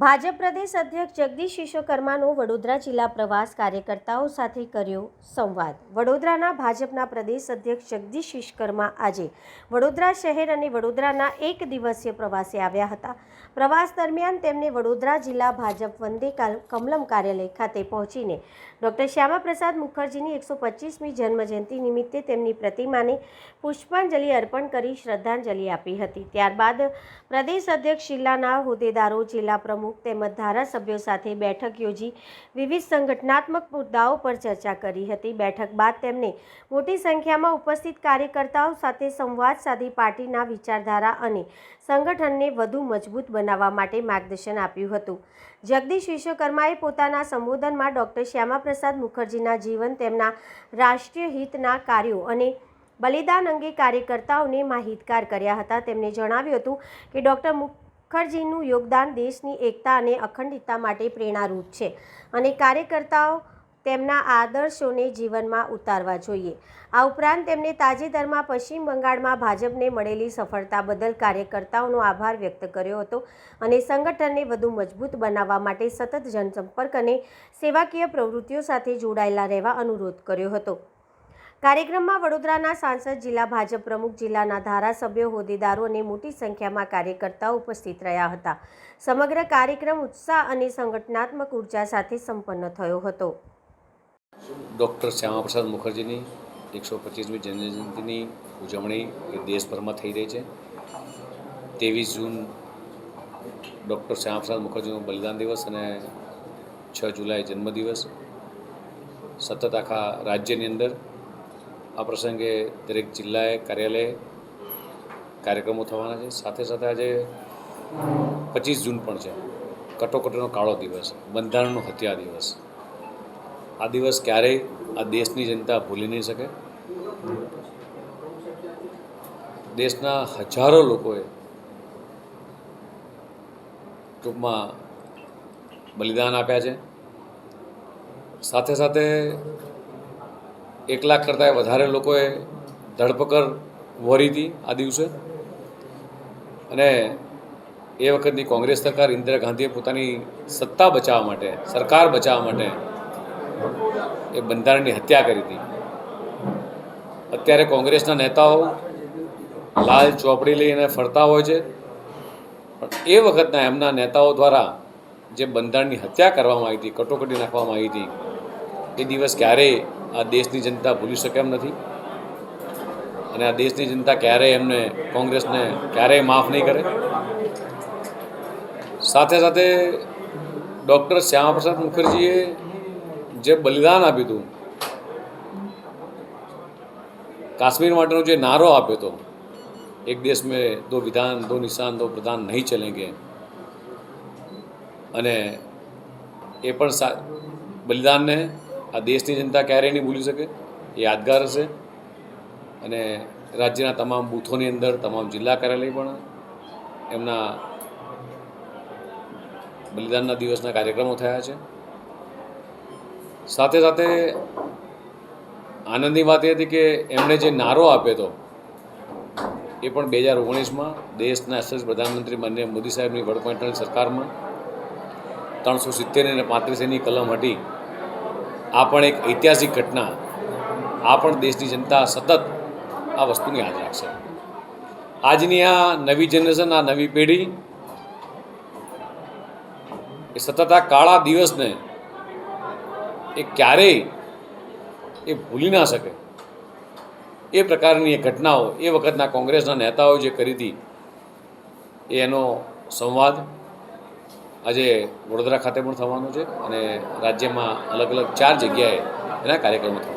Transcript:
ભાજપ પ્રદેશ અધ્યક્ષ જગદીશ વિશ્વકર્માનો વડોદરા જિલ્લા પ્રવાસ કાર્યકર્તાઓ સાથે કર્યો સંવાદ। વડોદરાના ભાજપના પ્રદેશ અધ્યક્ષ જગદીશ વિશ્વકર્મા આજે વડોદરા શહેર અને વડોદરાના એક દિવસીય પ્રવાસે આવ્યા હતા। પ્રવાસ દરમિયાન તેમને વડોદરા જિલ્લા ભાજપ વંદે કમલમ કાર્યાલય ખાતે પહોંચીને ડૉક્ટર શ્યામાપ્રસાદ મુખર્જીની 125મી જન્મજયંતિ નિમિત્તે તેમની પ્રતિમાને પુષ્પાંજલિ અર્પણ કરી શ્રદ્ધાંજલિ આપી હતી। ત્યારબાદ પ્રદેશ અધ્યક્ષ જિલ્લાના હોદ્દેદારો, જિલ્લા પ્રમુખ તેમજ ધારાસભ્યો સાથે બેઠક યોજી વિવિધ સંગઠનાત્મક મુદ્દાઓ પર ચર્ચા કરી હતી। બેઠક બાદ તેમને મોટી સંખ્યામાં ઉપસ્થિત કાર્યકર્તાઓ સાથે સંવાદ સાધી પાર્ટીના વિચારધારા અને સંગઠનને વધુ મજબૂત બનાવવા માટે માર્ગદર્શન આપ્યું હતું। જગદીશ વિશ્વકર્માએ પોતાના સંબોધનમાં ડૉક્ટર શ્યામાપ્રસાદ મુખર્જીના જીવન, તેમના રાષ્ટ્રીય હિતના કાર્યો અને બલિદાન અંગે કાર્યકર્તાઓને માહિતગાર કર્યા હતા। તેમણે જણાવ્યું હતું કે ડૉક્ટર મુખર્જીનું યોગદાન દેશની એકતા અને અખંડિતતા માટે પ્રેરણારૂપ છે અને કાર્યકર્તાઓ તેમના આદર્શોને જીવનમાં ઉતારવા જોઈએ। આ ઉપરાંત તેમણે તાજેતરમાં પશ્ચિમ બંગાળમાં ભાજપને મળેલી સફળતા બદલ કાર્યકર્તાઓનો આભાર વ્યક્ત કર્યો હતો અને સંગઠનને વધુ મજબૂત બનાવવા માટે સતત જનસંપર્ક અને સેવાકીય પ્રવૃત્તિઓ સાથે જોડાયેલા રહેવા અનુરોધ કર્યો હતો। કાર્યક્રમમાં વડોદરાના સાંસદ, જિલ્લા ભાજપ પ્રમુખ, જિલ્લાના ધારાસભ્યો, હોદ્દેદારો અને મોટી સંખ્યામાં કાર્યકર્તાઓ ઉપસ્થિત રહ્યા હતા। સમગ્ર કાર્યક્રમ ઉત્સાહ અને સંગઠનાત્મક ઉર્જા સાથે સંપન્ન થયો હતો। ડૉક્ટર શ્યામાપ્રસાદ મુખર્જીની 125મી જન્મજયંતિની ઉજવણી એ દેશભરમાં થઈ રહી છે। 23 જૂન ડૉક્ટર શ્યામાપ્રસાદ મુખર્જીનો બલિદાન દિવસ અને 6 જુલાઈ જન્મદિવસ સતત આખા રાજ્યની અંદર આ પ્રસંગે દરેક જિલ્લાએ કાર્યાલય કાર્યક્રમો થવાના છે। સાથે સાથે આજે 25 જૂન પણ છે, કટોકટીનો કાળો દિવસ, બંધારણનો હત્યા દિવસ। આ દિવસ ક્યારેય આ દેશની જનતા ભૂલી નહીં શકે। દેશના હજારો લોકોએ ટૂંકમાં બલિદાન આપ્યા છે। સાથે સાથે 1 લાખ કરતાં વધારે લોકોએ ધરપકડ વહોરી હતી આ દિવસે। અને એ વખતની કોંગ્રેસ સરકાર, ઇન્દિરા ગાંધીએ પોતાની સત્તા બચાવવા માટે, સરકાર બચાવવા માટે એ બંધારણની હત્યા કરી હતી। અત્યારે કોંગ્રેસના નેતાઓ લાલ ચોપડી લઈને ફરતા હોય છે, પણ એ વખતના એમના નેતાઓ દ્વારા જે બંધારણની હત્યા કરવામાં આવી હતી, કટોકટી નાખવામાં આવી હતી, એ દિવસ ક્યારેય આ દેશની જનતા ભૂલી શકે એમ નથી અને આ દેશની જનતા ક્યારેય એમને, કોંગ્રેસને ક્યારેય માફ નહીં કરે। સાથે સાથે ડૉક્ટર શ્યામાપ્રસાદ મુખર્જીએ જે બલિદાન આપ્યું હતું, કાશ્મીર માટેનો જે નારો આપ્યો હતો, એક દેશ મેં દો વિધાન, દો નિશાન, દો પ્રધાન નહીં ચલેંગે, અને એ પણ બલિદાનને આ દેશની જનતા ક્યારેય નહીં ભૂલી શકે, એ યાદગાર હશે। અને રાજ્યના તમામ બૂથોની અંદર, તમામ જિલ્લા કાર્યાલય પણ એમના બલિદાનના દિવસના કાર્યક્રમો થયા છે। સાથે સાથે આનંદની વાત એ હતી કે એમણે જે નારો આપ્યો હતો એ પણ 2019માં દેશના યશસ્વી પ્રધાનમંત્રી માનનીય મોદી સાહેબની વડપણ હેઠળની સરકારમાં 370 અને 35 કલમ હતી। આ પણ એક ઐતિહાસિક ઘટના। આ પણ દેશની જનતા સતત આ વસ્તુને યાદ રાખશે। આજની આ નવી જનરેશન, આ નવી પેઢી એ સતત આ કાળા દિવસને એ ક્યારેય એ ભૂલી ના શકે એ પ્રકારની એ ઘટનાઓ એ વખતના કોંગ્રેસના નેતાઓ જે કરી હતી, એનો સંવાદ આજે વડોદરા ખાતે પણ થવાનો છે અને રાજ્યમાં અલગ અલગ 4 જગ્યાએ એના કાર્યક્રમો થવાના છે।